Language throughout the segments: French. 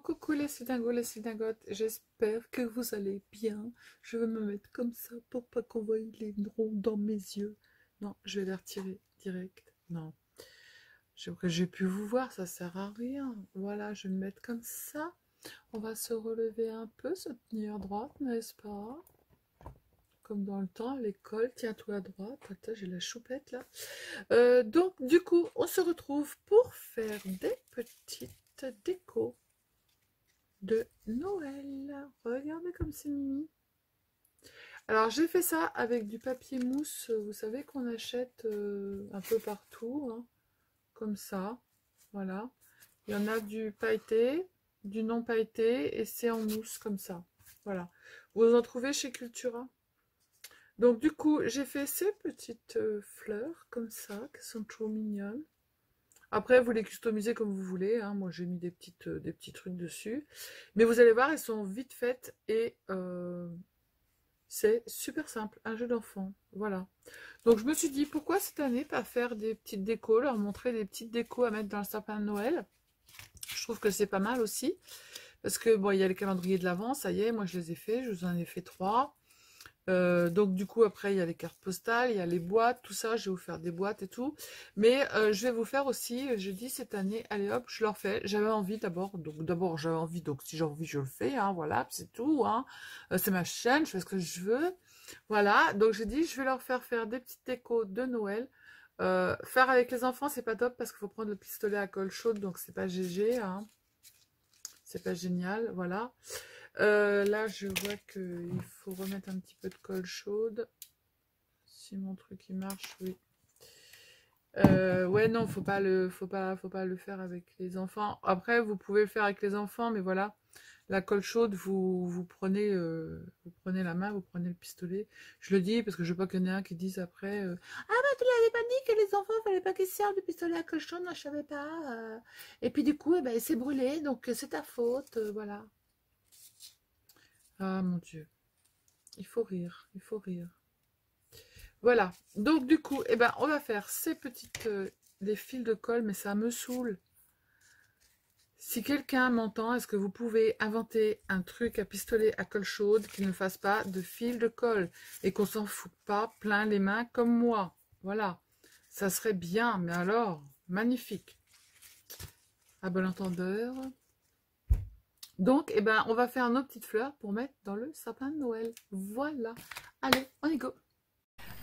Coucou les cydingos, les cydingotes, j'espère que vous allez bien. Je vais me mettre comme ça pour pas qu'on voie les ronds dans mes yeux. Non, je vais les retirer direct. Non, j'ai pu vous voir, ça sert à rien. Voilà, je vais me mettre comme ça. On va se relever un peu, se tenir droite, n'est-ce pas? Comme dans le temps, à l'école, tiens-toi à droite. Attends, j'ai la choupette là. Donc, du coup, on se retrouve pour faire des petites décos de Noël. Regardez comme c'est mimi. Alors j'ai fait ça avec du papier mousse, vous savez qu'on achète un peu partout, hein, comme ça. Voilà. Il y en a du pailleté, du non pailleté et c'est en mousse comme ça. Voilà. Vous en trouvez chez Cultura. Donc du coup j'ai fait ces petites fleurs comme ça qui sont trop mignonnes. Après, vous les customisez comme vous voulez. Hein. Moi, j'ai mis des petits trucs dessus. Mais vous allez voir, elles sont vite faites et c'est super simple. Un jeu d'enfant. Voilà. Donc, je me suis dit, pourquoi cette année pas faire des petites décos, leur montrer des petites décos à mettre dans le sapin de Noël. Je trouve que c'est pas mal aussi. Parce que, bon, il y a les calendriers de l'Avent, ça y est, moi je les ai faits. Je vous en ai fait 3. Donc du coup après il y a les cartes postales, il y a les boîtes, tout ça, je vais vous faire des boîtes et tout, mais je vais vous faire aussi, je dis cette année, allez hop, je leur fais, j'avais envie d'abord, j'avais envie, donc si j'ai envie je le fais, hein, voilà, c'est tout, hein. C'est ma chaîne, je fais ce que je veux, voilà, donc j'ai dit je vais leur faire des petites décos de Noël. Faire avec les enfants c'est pas top parce qu'il faut prendre le pistolet à colle chaude, donc c'est pas GG, hein. C'est pas génial, voilà. Là, je vois qu'il faut remettre un petit peu de colle chaude. Si mon truc il marche, oui. Ouais, non, faut pas le faire avec les enfants. Après, vous pouvez le faire avec les enfants, mais voilà, la colle chaude, vous prenez la main, vous prenez le pistolet. Je le dis parce que je veux pas qu'il y en ait un qui dise après, ah bah tu l'avais pas dit que les enfants fallait pas qu'ils servent du pistolet à colle chaude, moi je savais pas. Et puis du coup, eh ben, il s'est brûlé, donc c'est ta faute, voilà. Ah mon Dieu. Il faut rire, il faut rire. Voilà, donc du coup, eh ben, on va faire ces petites des fils de colle, mais ça me saoule. Si quelqu'un m'entend, est-ce que vous pouvez inventer un truc à pistolet à colle chaude qui ne fasse pas de fil de colle et qu'on s'en fout pas plein les mains comme moi? Voilà, ça serait bien, mais alors, magnifique. À bon entendeur. Donc, eh ben, on va faire nos petites fleurs pour mettre dans le sapin de Noël. Voilà. Allez, on y go.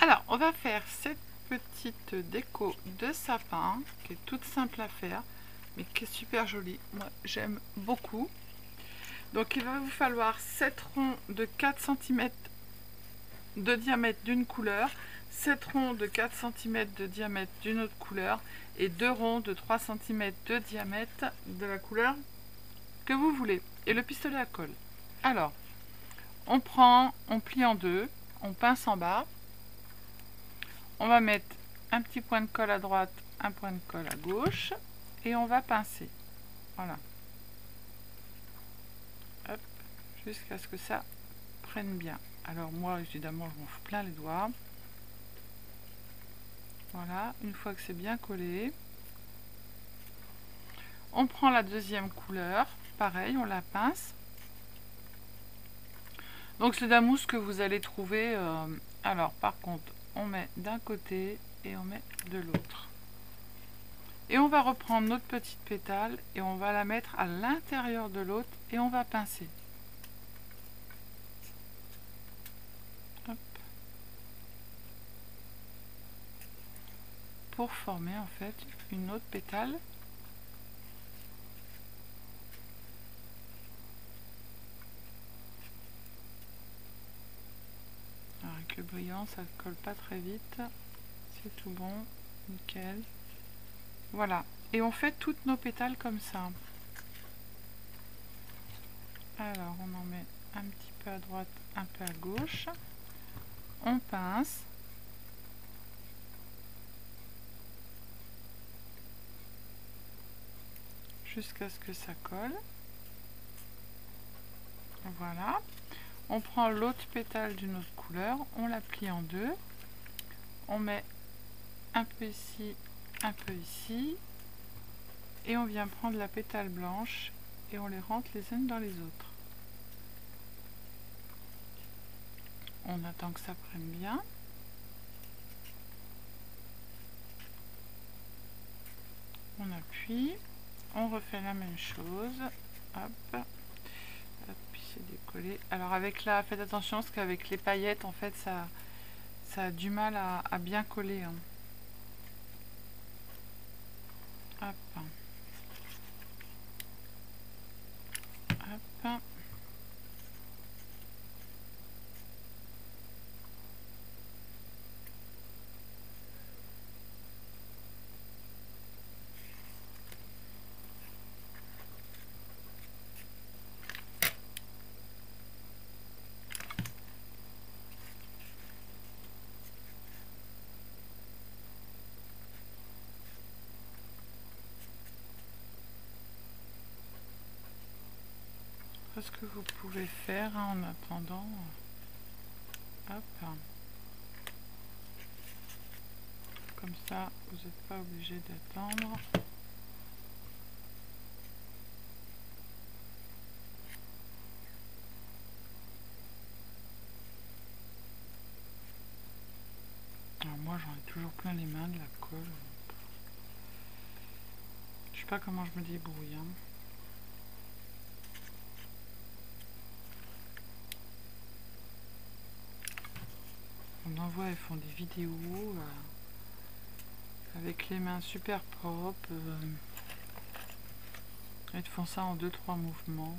Alors, on va faire cette petite déco de sapin qui est toute simple à faire, mais qui est super jolie. Moi, j'aime beaucoup. Donc, il va vous falloir 7 ronds de 4 cm de diamètre d'une couleur, 7 ronds de 4 cm de diamètre d'une autre couleur et 2 ronds de 3 cm de diamètre de la couleur que vous voulez. Et le pistolet à colle. Alors, on plie en deux, on pince en bas. On va mettre un petit point de colle à droite, un point de colle à gauche et on va pincer. Voilà. Hop, jusqu'à ce que ça prenne bien. Alors moi, évidemment, je m'en fous plein les doigts. Voilà, une fois que c'est bien collé, on prend la deuxième couleur. Pareil, on la pince. Donc c'est de la mousse que vous allez trouver. Alors par contre, on met d'un côté et on met de l'autre. Et on va reprendre notre petite pétale et on va la mettre à l'intérieur de l'autre et on va pincer. Hop. Pour former en fait une autre pétale. Alors avec le brillant, ça ne colle pas très vite. C'est tout bon, nickel. Voilà, et on fait toutes nos pétales comme ça. Alors on en met un petit peu à droite, un peu à gauche. On pince. Jusqu'à ce que ça colle. Voilà. On prend l'autre pétale d'une autre couleur, on la plie en deux. On met un peu ici un peu ici. Et on vient prendre la pétale blanche et on les rentre les unes dans les autres. On attend que ça prenne bien. On appuie. On refait la même chose. Hop. Hop, puis c'est décollé. Alors avec là, faites attention parce qu'avec les paillettes, en fait, ça a du mal à bien coller. Hein. Hop. Hop. Ce que vous pouvez faire hein, en attendant. Hop. Comme ça, vous n'êtes pas obligé d'attendre. Alors moi, j'en ai toujours plein les mains de la colle. Je sais pas comment je me débrouille. Hein. On en voit, elles font des vidéos avec les mains super propres. Elles font ça en 2-3 mouvements.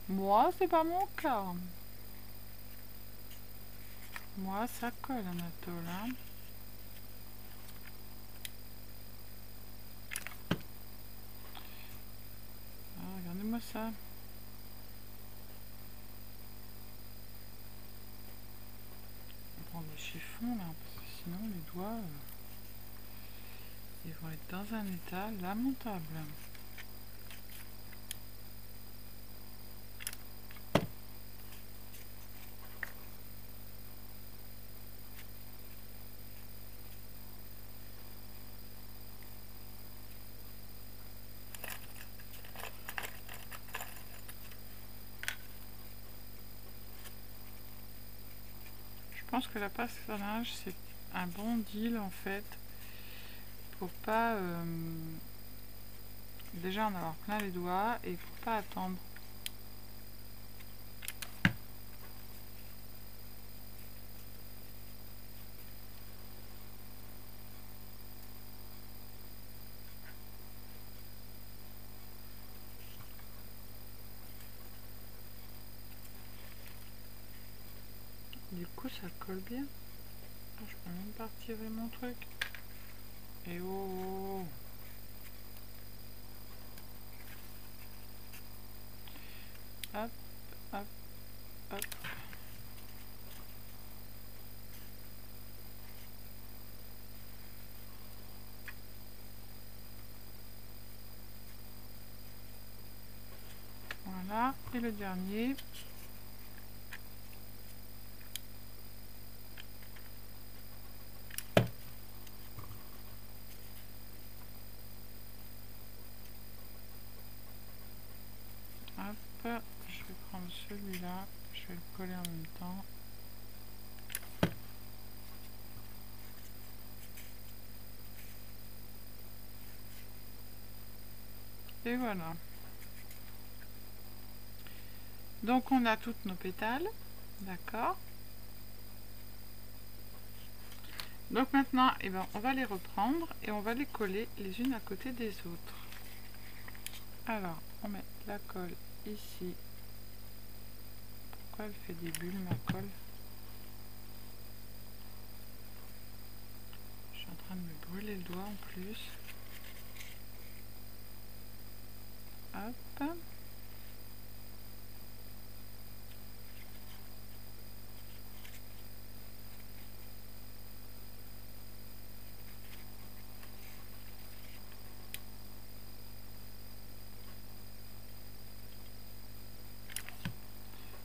Moi, c'est pas mon cas. Moi, ça colle, Anatole. Hein. Ah, regardez-moi ça. On prend des chiffons là, parce que sinon les doigts, ils vont être dans un état lamentable. Je pense que la pâte à linge, c'est un bon deal en fait, pour pas déjà en avoir plein les doigts et pour pas attendre. Du coup, ça colle bien. Ah, je peux même pas retirer mon truc. Et oh, hop, hop, hop. Voilà, et le dernier. Hop, je vais prendre celui-là, je vais le coller en même temps. Et voilà. Donc on a toutes nos pétales, d'accord. Donc maintenant, eh ben, on va les reprendre et on va les coller les unes à côté des autres. Alors, on met la colle ici. Pourquoi elle fait des bulles, ma colle? Je suis en train de me brûler le doigt en plus. Hop.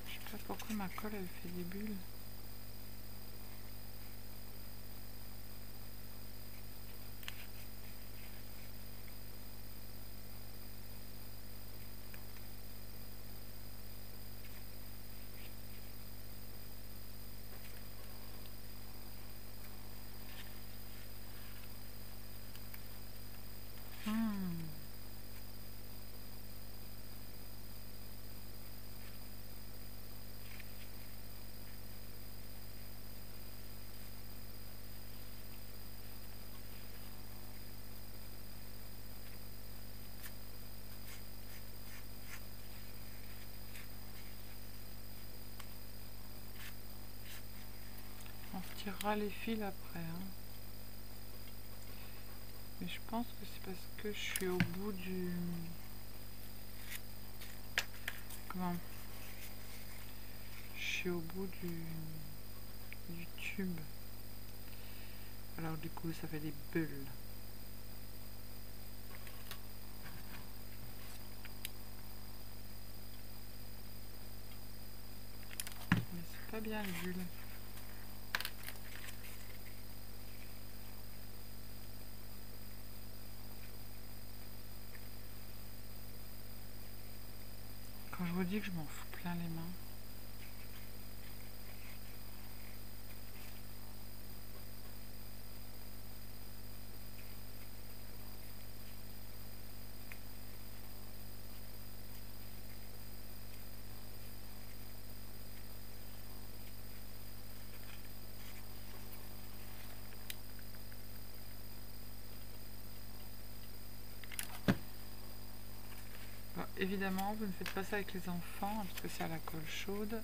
Je sais pas pourquoi ma colle elle fait des bulles. retirera les fils après. Hein. Mais je pense que c'est parce que je suis au bout du... Comment? Je suis au bout du tube. Alors du coup, ça fait des bulles. Mais c'est pas bien les bulles. Quand je vous dis que je m'en fous plein les mains. Bon, évidemment, vous ne faites pas ça avec les enfants, parce que c'est à la colle chaude.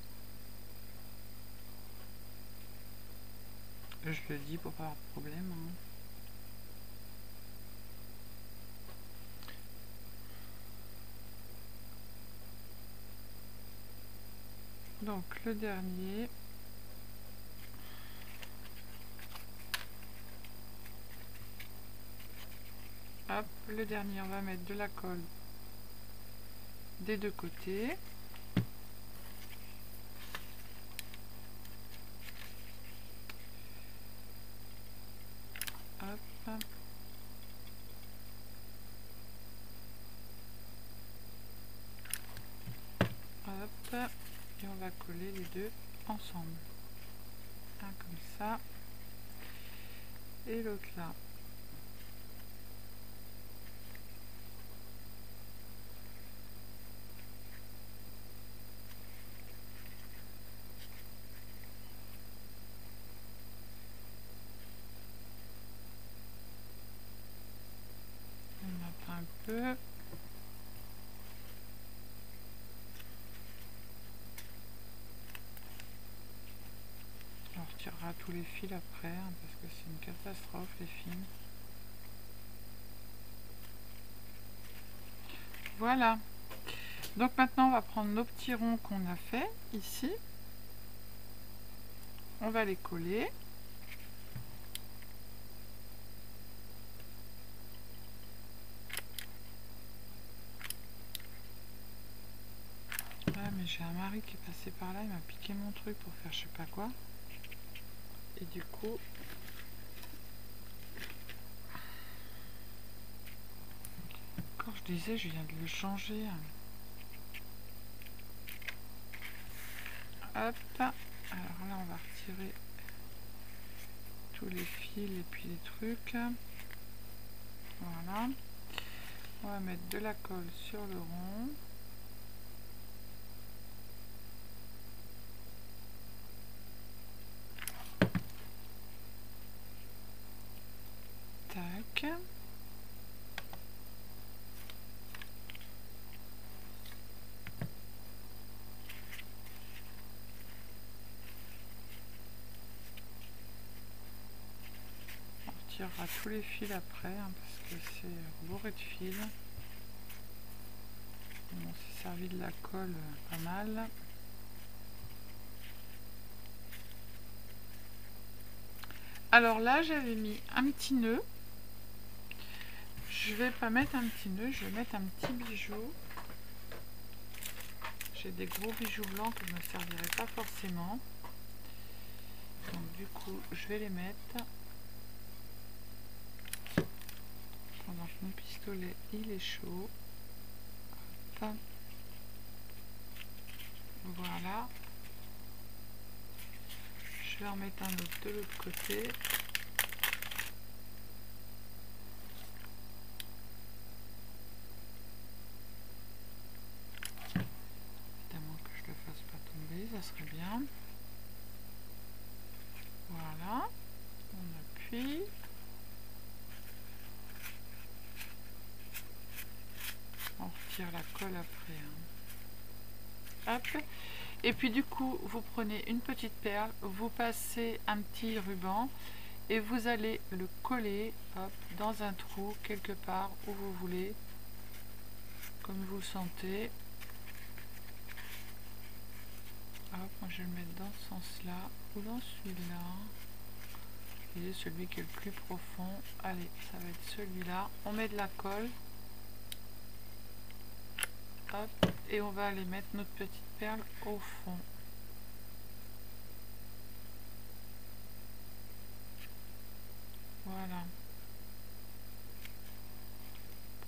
Je le dis pour pas avoir de problème. Hein. Donc le dernier. Hop, le dernier, on va mettre de la colle des deux côtés. Hop. Hop. Et on va coller les deux ensemble. Un comme ça. Et l'autre là. On apprend un peu. On retirera tous les fils après, hein, parce que c'est une catastrophe les fils. Voilà. Donc maintenant on va prendre nos petits ronds qu'on a fait ici. On va les coller. Ah mais j'ai un mari qui est passé par là, il m'a piqué mon truc pour faire je sais pas quoi. Et du coup... Quand je disais, je viens de le changer. Hop. Alors là on va retirer tous les fils et puis les trucs. Voilà. On va mettre de la colle sur le rond. Tac. On retirera tous les fils après, hein, parce que c'est bourré de fils. On s'est servi de la colle pas mal. Alors là, j'avais mis un petit nœud. Je vais pas mettre un petit nœud, je vais mettre un petit bijou. J'ai des gros bijoux blancs que je ne me servirai pas forcément. Donc du coup, je vais les mettre pendant que mon pistolet il est chaud. Hop. Voilà. Je vais en mettre un autre de l'autre côté. Évidemment que je ne le fasse pas tomber, ça serait bien. Voilà. On appuie. On retire la colle après. Hein. Hop. Et puis du coup, vous prenez une petite perle, vous passez un petit ruban et vous allez le coller, hop, dans un trou quelque part où vous voulez, comme vous le sentez. Hop, moi je vais le mettre dans ce sens-là ou dans celui-là. Et celui qui est le plus profond. Allez, ça va être celui-là. On met de la colle. Hop, et on va aller mettre notre petite perle au fond. Voilà.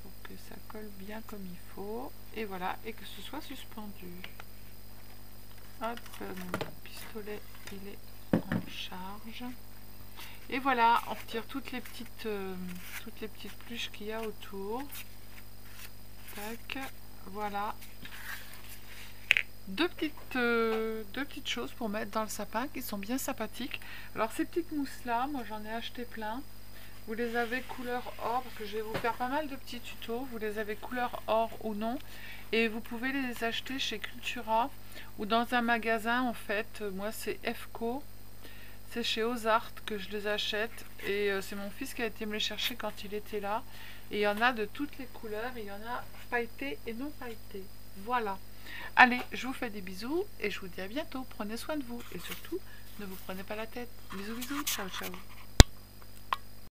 Pour que ça colle bien comme il faut. Et voilà, et que ce soit suspendu. Hop, mon pistolet il est en charge. Et voilà, on retire toutes les petites pluches qu'il y a autour. Tac, voilà. Deux petites choses pour mettre dans le sapin qui sont bien sympathiques. Alors ces petites mousses là, moi j'en ai acheté plein. Vous les avez couleur or, parce que je vais vous faire pas mal de petits tutos. Vous les avez couleur or ou non. Et vous pouvez les acheter chez Cultura ou dans un magasin en fait. Moi c'est FCO. C'est chez Ozart que je les achète. Et c'est mon fils qui a été me les chercher quand il était là. Et il y en a de toutes les couleurs. Il y en a pailletés et non pailletés. Voilà. Allez, je vous fais des bisous et je vous dis à bientôt. Prenez soin de vous et surtout, ne vous prenez pas la tête. Bisous, bisous. Ciao, ciao.